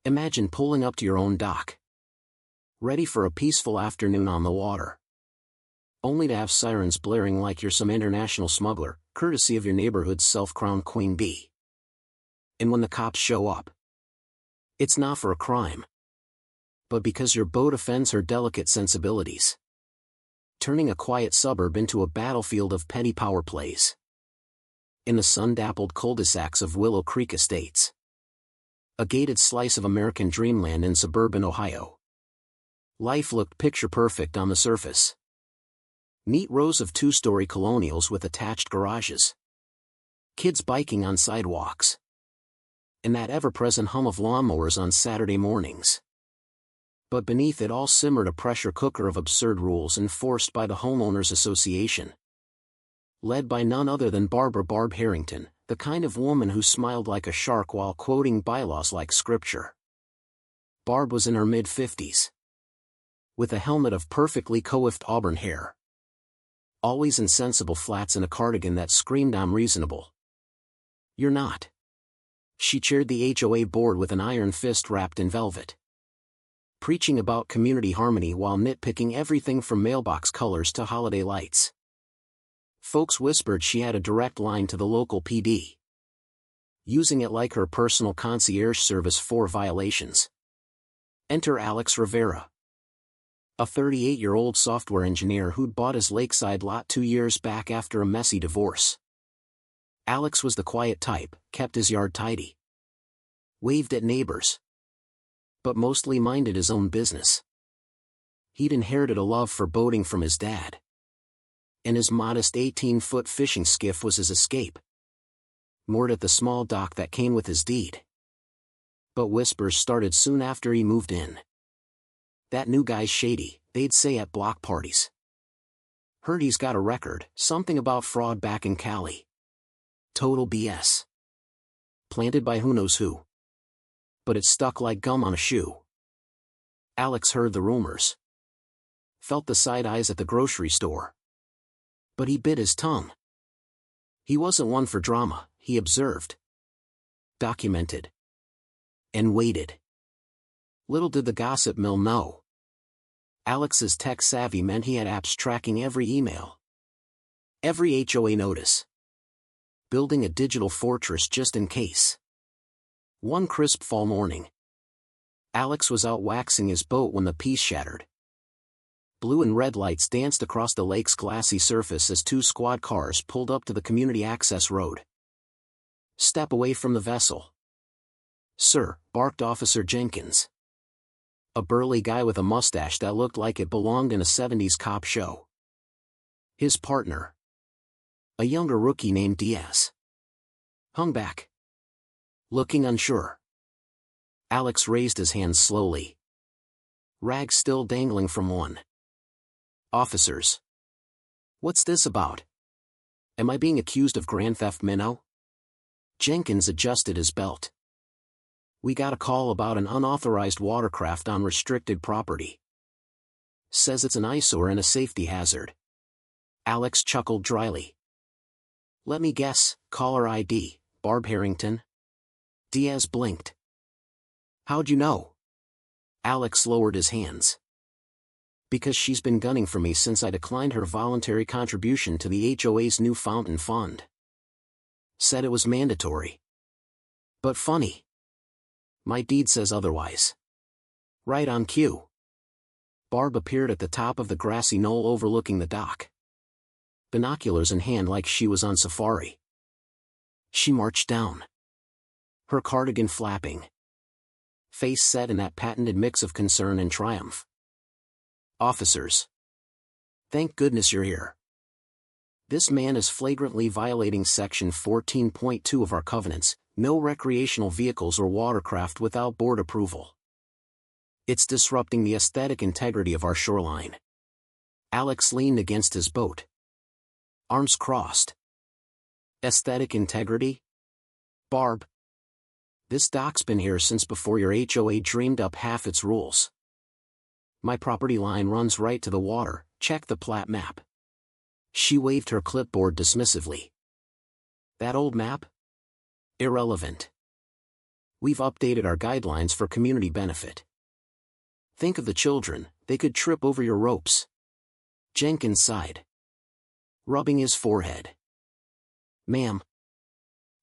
Imagine pulling up to your own dock, ready for a peaceful afternoon on the water, only to have sirens blaring like you're some international smuggler, courtesy of your neighborhood's self-crowned queen bee. And when the cops show up, it's not for a crime, but because your boat offends her delicate sensibilities, turning a quiet suburb into a battlefield of petty power plays. In the sun-dappled cul-de-sacs of Willow Creek Estates, a gated slice of American dreamland in suburban Ohio, life looked picture-perfect on the surface. Neat rows of two-story colonials with attached garages, kids biking on sidewalks, and that ever-present hum of lawnmowers on Saturday mornings. But beneath it all simmered a pressure cooker of absurd rules enforced by the Homeowners Association, led by none other than Barbara "Barb" Harrington, the kind of woman who smiled like a shark while quoting bylaws like scripture. Barb was in her mid-50s, with a helmet of perfectly coiffed auburn hair, always in sensible flats and a cardigan that screamed "I'm reasonable." You're not. She chaired the HOA board with an iron fist wrapped in velvet, preaching about community harmony while nitpicking everything from mailbox colors to holiday lights. Folks whispered she had a direct line to the local PD, using it like her personal concierge service for violations. Enter Alex Rivera, a 38-year-old software engineer who'd bought his lakeside lot 2 years back after a messy divorce. Alex was the quiet type, kept his yard tidy, waved at neighbors, but mostly minded his own business. He'd inherited a love for boating from his dad, and his modest 18-foot fishing skiff was his escape, moored at the small dock that came with his deed. But whispers started soon after he moved in. "That new guy's shady," they'd say at block parties. "Heard he's got a record, something about fraud back in Cali." Total BS. Planted by who knows who. But it stuck like gum on a shoe. Alex heard the rumors, felt the side eyes at the grocery store, but he bit his tongue. He wasn't one for drama, he observed, documented, and waited. Little did the gossip mill know, Alex's tech savvy meant he had apps tracking every email, every HOA notice, building a digital fortress just in case. One crisp fall morning, Alex was out waxing his boat when the peace shattered. Blue and red lights danced across the lake's glassy surface as 2 squad cars pulled up to the community access road. "Step away from the vessel, sir," barked Officer Jenkins, a burly guy with a mustache that looked like it belonged in a 70s cop show. His partner, a younger rookie named Diaz, hung back, looking unsure. Alex raised his hands slowly, rags still dangling from one. "Officers, what's this about? Am I being accused of grand theft minnow?" Jenkins adjusted his belt. "We got a call about an unauthorized watercraft on restricted property. Says it's an eyesore and a safety hazard." Alex chuckled dryly. "Let me guess, caller ID, Barb Harrington?" Diaz blinked. "How'd you know?" Alex lowered his hands. "Because she's been gunning for me since I declined her voluntary contribution to the HOA's new fountain fund. Said it was mandatory. But funny. My deed says otherwise. Right on cue." Barb appeared at the top of the grassy knoll overlooking the dock, binoculars in hand like she was on safari. She marched down, her cardigan flapping, face set in that patented mix of concern and triumph. "Officers, thank goodness you're here. This man is flagrantly violating Section 14.2 of our covenants, no recreational vehicles or watercraft without board approval. It's disrupting the aesthetic integrity of our shoreline." Alex leaned against his boat, arms crossed. "Aesthetic integrity? Barb, this dock's been here since before your HOA dreamed up half its rules. My property line runs right to the water, check the plat map." She waved her clipboard dismissively. "That old map? Irrelevant. We've updated our guidelines for community benefit. Think of the children, they could trip over your ropes. Jenkins sighed, rubbing his forehead. Ma'am,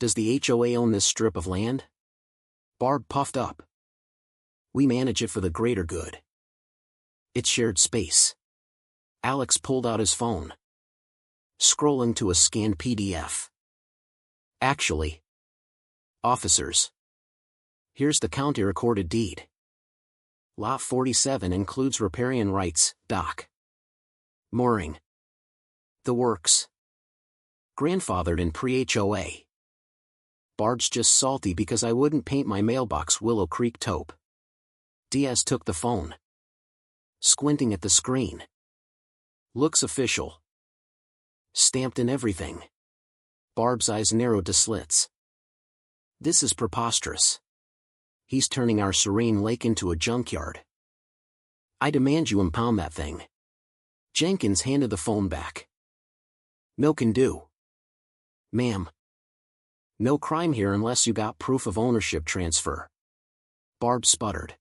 does the HOA own this strip of land? Barb puffed up. We manage it for the greater good. It's shared space. Alex pulled out his phone, scrolling to a scanned PDF. Actually, officers, here's the county-recorded deed. Lot 47 includes riparian rights, dock, mooring, the works. Grandfathered in pre-HOA. Barb's just salty because I wouldn't paint my mailbox Willow Creek taupe. Diaz took the phone, squinting at the screen. Looks official. Stamped in everything. Barb's eyes narrowed to slits. This is preposterous. He's turning our serene lake into a junkyard. I demand you impound that thing. Jenkins handed the phone back. No can do. Ma'am. No crime here unless you got proof of ownership transfer. Barb sputtered,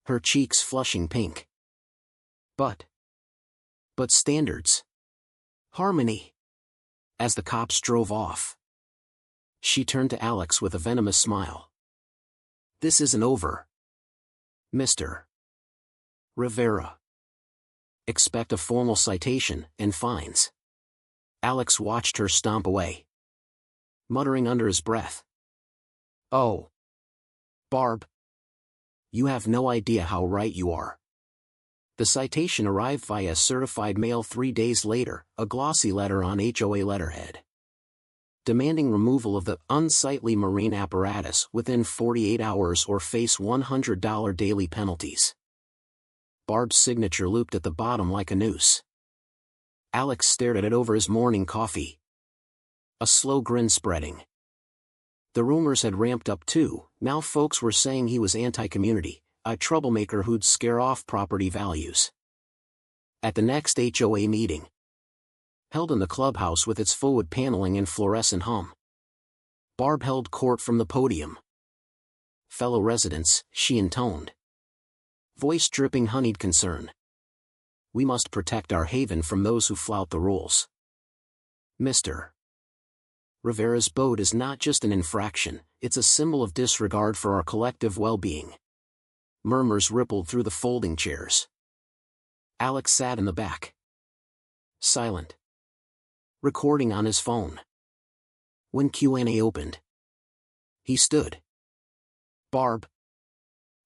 her cheeks flushing pink. But standards. Harmony. As the cops drove off, she turned to Alex with a venomous smile. This isn't over, Mr. Rivera. Expect a formal citation and fines. Alex watched her stomp away, muttering under his breath. Oh, Barb. You have no idea how right you are. The citation arrived via certified mail 3 days later, a glossy letter on HOA letterhead, demanding removal of the unsightly marine apparatus within 48 hours or face $100 daily penalties. Barb's signature looped at the bottom like a noose. Alex stared at it over his morning coffee, a slow grin spreading. The rumors had ramped up too. Now folks were saying he was anti-community, a troublemaker who'd scare off property values. At the next HOA meeting, held in the clubhouse with its forward paneling and fluorescent hum, Barb held court from the podium. Fellow residents, she intoned, voice dripping honeyed concern. We must protect our haven from those who flout the rules. Mr. Rivera's boat is not just an infraction, it's a symbol of disregard for our collective well-being. Murmurs rippled through the folding chairs. Alex sat in the back, silent, recording on his phone. When Q&A opened, he stood. Barb.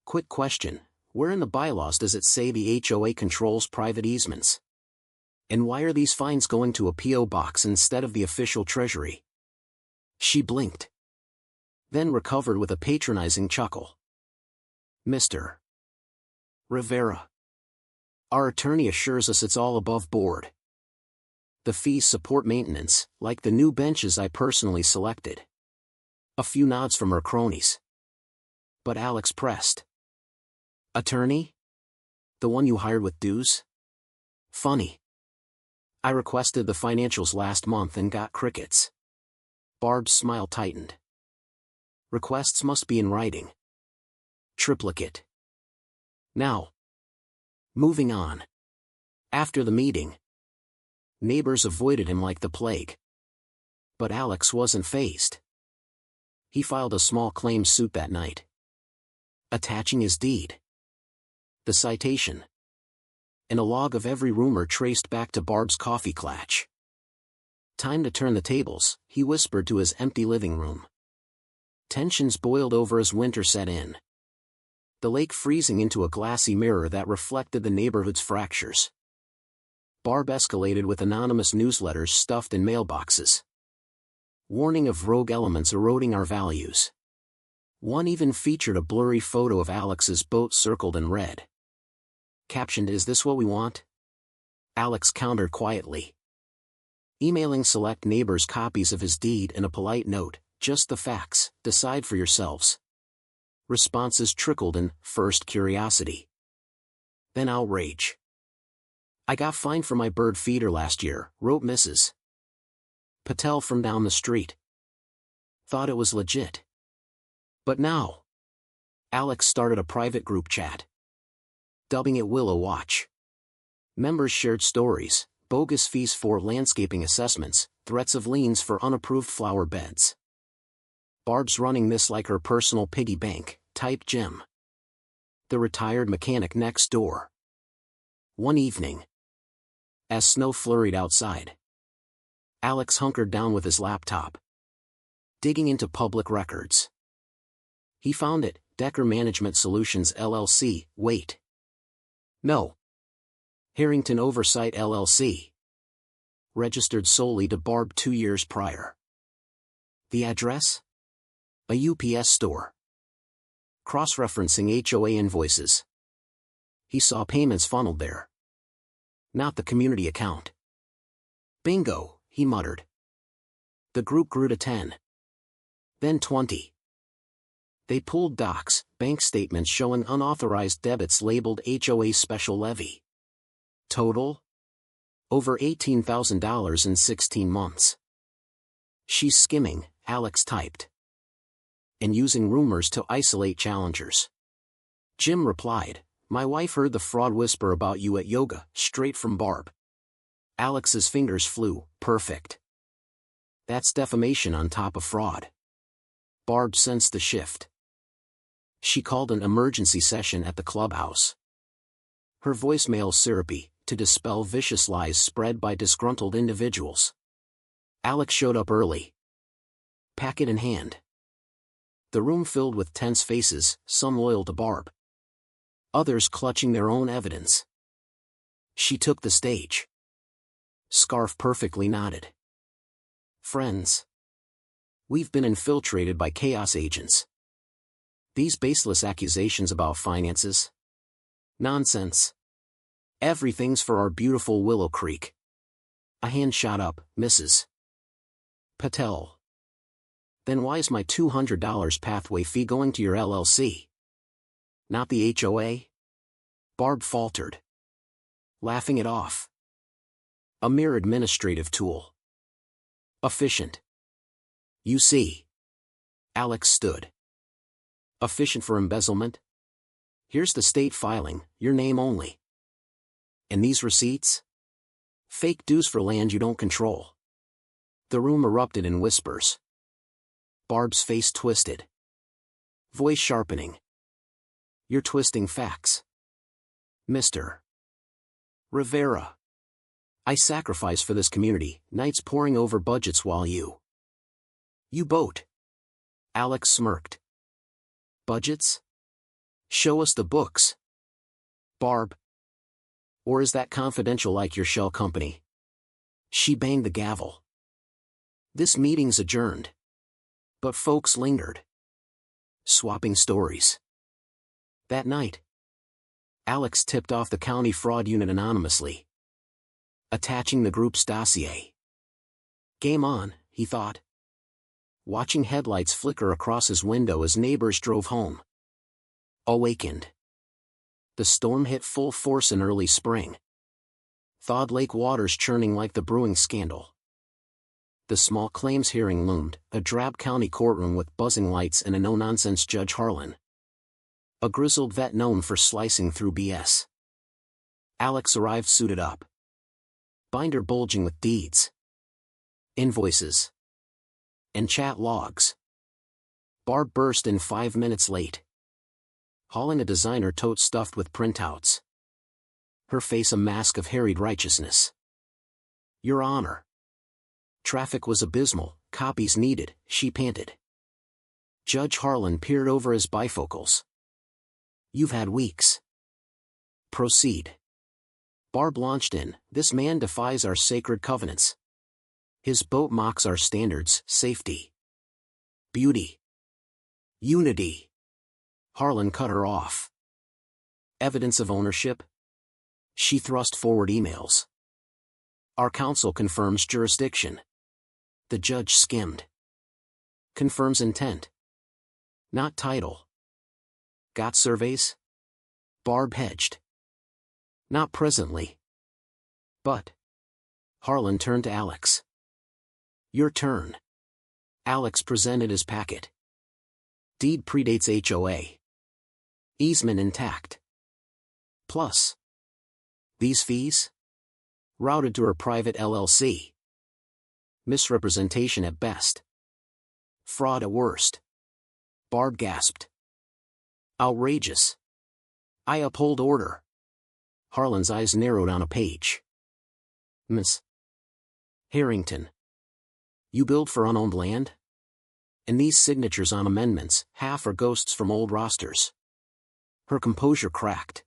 Quick question, where in the bylaws does it say the HOA controls private easements? And why are these fines going to a P.O. box instead of the official treasury? She blinked, then recovered with a patronizing chuckle. Mr. Rivera. Our attorney assures us it's all above board. The fees support maintenance, like the new benches I personally selected. A few nods from her cronies. But Alex pressed. Attorney? The one you hired with dues? Funny. I requested the financials last month and got crickets. Barb's smile tightened. Requests must be in writing. Triplicate. Now, moving on. After the meeting, neighbors avoided him like the plague. But Alex wasn't fazed. He filed a small claims suit that night, attaching his deed, the citation, and a log of every rumor traced back to Barb's coffee clutch. Time to turn the tables, he whispered to his empty living room. Tensions boiled over as winter set in, the lake freezing into a glassy mirror that reflected the neighborhood's fractures. Barb escalated with anonymous newsletters stuffed in mailboxes, warning of rogue elements eroding our values. One even featured a blurry photo of Alex's boat circled in red, captioned, "Is this what we want?" Alex countered quietly, emailing select neighbors copies of his deed and a polite note, "Just the facts, decide for yourselves." Responses trickled in, first curiosity, then outrage. "I got fined for my bird feeder last year," wrote Mrs. Patel from down the street. "Thought it was legit. But now, Alex started a private group chat, dubbing it Willow Watch. Members shared stories, bogus fees for landscaping assessments, threats of liens for unapproved flower beds. "Barb's running this like her personal piggy bank," typed Jim, the retired mechanic next door. One evening, as snow flurried outside, Alex hunkered down with his laptop, digging into public records. He found it, Decker Management Solutions LLC, wait. No. Harrington Oversight LLC. Registered solely to Barb 2 years prior. The address? A UPS store. Cross-referencing HOA invoices. He saw payments funneled there. Not the community account. Bingo, he muttered. The group grew to 10. Then 20. They pulled docs, bank statements showing unauthorized debits labeled HOA Special Levy. Total? Over $18,000 in 16 months. "She's skimming," Alex typed. "And using rumors to isolate challengers." Jim replied, "My wife heard the fraud whisper about you at yoga, straight from Barb." Alex's fingers flew, perfect. That's defamation on top of fraud. Barb sensed the shift. She called an emergency session at the clubhouse. Her voicemail syrupy, to dispel vicious lies spread by disgruntled individuals. Alex showed up early, packet in hand. The room filled with tense faces, some loyal to Barb, others clutching their own evidence. She took the stage. Scarf perfectly knotted. "Friends, we've been infiltrated by chaos agents. These baseless accusations about finances? Nonsense. Everything's for our beautiful Willow Creek." A hand shot up, "Mrs. Patel. Then why's my $200 pathway fee going to your LLC? Not the HOA?" Barb faltered, laughing it off. "A mere administrative tool. Efficient. You see." Alex stood. "Efficient for embezzlement? Here's the state filing, your name only. And these receipts? Fake dues for land you don't control." The room erupted in whispers. Barb's face twisted, voice sharpening. "You're twisting facts. Mr. Rivera. I sacrifice for this community, nights poring over budgets while you boat." Alex smirked. "Budgets? Show us the books. Barb. Or is that confidential like your shell company?" She banged the gavel. "This meeting's adjourned." But folks lingered, swapping stories. That night, Alex tipped off the county fraud unit anonymously, attaching the group's dossier. Game on, he thought, watching headlights flicker across his window as neighbors drove home. Awakened. The storm hit full force in early spring. Thawed lake waters churning like the brewing scandal. The small claims hearing loomed, a drab county courtroom with buzzing lights and a no-nonsense Judge Harlan, a grizzled vet known for slicing through BS. Alex arrived suited up, binder bulging with deeds, invoices, and chat logs. Barb burst in 5 minutes late, hauling a designer tote stuffed with printouts, her face a mask of harried righteousness. "Your Honor." Traffic was abysmal, copies needed, she panted. Judge Harlan peered over his bifocals. "You've had weeks. Proceed." Barb launched in, "This man defies our sacred covenants. His boat mocks our standards, safety, beauty, unity." Harlan cut her off. "Evidence of ownership?" She thrust forward emails. "Our counsel confirms jurisdiction." The judge skimmed. "Confirms intent. Not title." "Got surveys?" Barb hedged. "Not presently. But." Harlan turned to Alex. "Your turn." Alex presented his packet. Deed predates HOA. Easement intact. Plus, these fees? Routed to her private LLC. Misrepresentation at best. Fraud at worst. Barb gasped. Outrageous. I uphold order. Harlan's eyes narrowed on a page. Miss Harrington. You build for unowned land? And these signatures on amendments, half are ghosts from old rosters. Her composure cracked.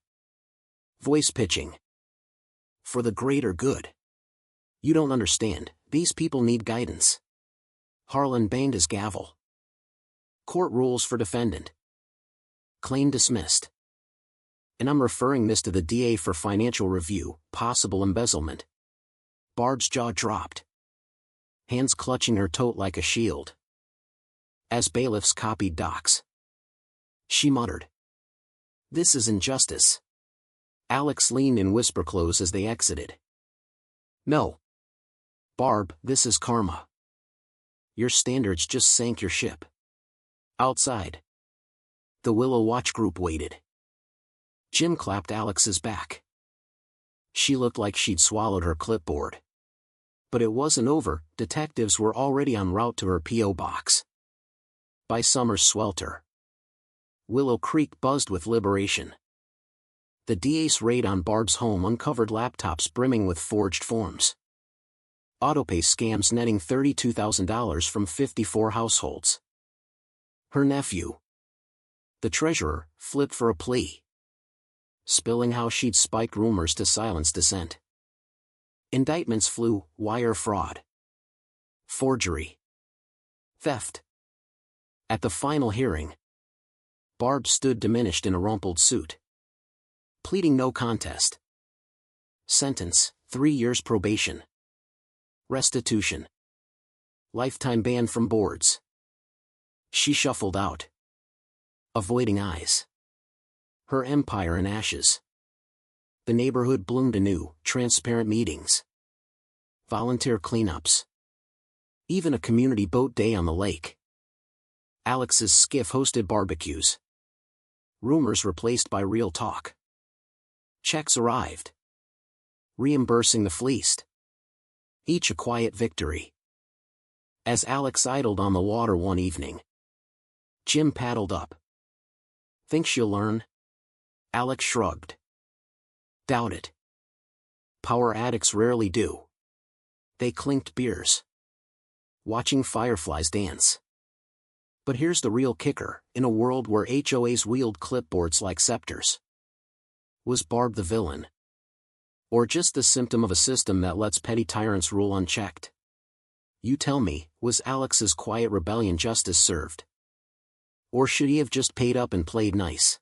Voice pitching. For the greater good. You don't understand, these people need guidance. Harlan banged his gavel. Court rules for defendant. Claim dismissed. And I'm referring this to the DA for financial review, possible embezzlement. Barb's jaw dropped. Hands clutching her tote like a shield. As bailiffs copied docs. She muttered. This is injustice. Alex leaned in whisper close as they exited. No. Barb, this is karma. Your standards just sank your ship. Outside. The Willow Watch group waited. Jim clapped Alex's back. She looked like she'd swallowed her clipboard. But it wasn't over, detectives were already en route to her P.O. box. By summer's swelter. Willow Creek buzzed with liberation. The DA's raid on Barb's home uncovered laptops brimming with forged forms. Autopay scams netting $32,000 from 54 households. Her nephew, the treasurer, flipped for a plea. Spilling how she'd spiked rumors to silence dissent. Indictments flew, wire fraud. Forgery. Theft. At the final hearing, Barb stood diminished in a rumpled suit. Pleading no contest. Sentence, 3 years probation. Restitution. Lifetime ban from boards. She shuffled out. Avoiding eyes. Her empire in ashes. The neighborhood bloomed anew, transparent meetings. Volunteer cleanups. Even a community boat day on the lake. Alex's skiff hosted barbecues. Rumors replaced by real talk. Checks arrived. Reimbursing the fleeced. Each a quiet victory. As Alex idled on the water one evening, Jim paddled up. Think she'll learn? Alex shrugged. Doubt it. Power addicts rarely do. They clinked beers. Watching fireflies dance. But here's the real kicker, in a world where HOAs wield clipboards like scepters. Was Barb the villain? Or just the symptom of a system that lets petty tyrants rule unchecked? You tell me, was Alex's quiet rebellion justice served? Or should he have just paid up and played nice?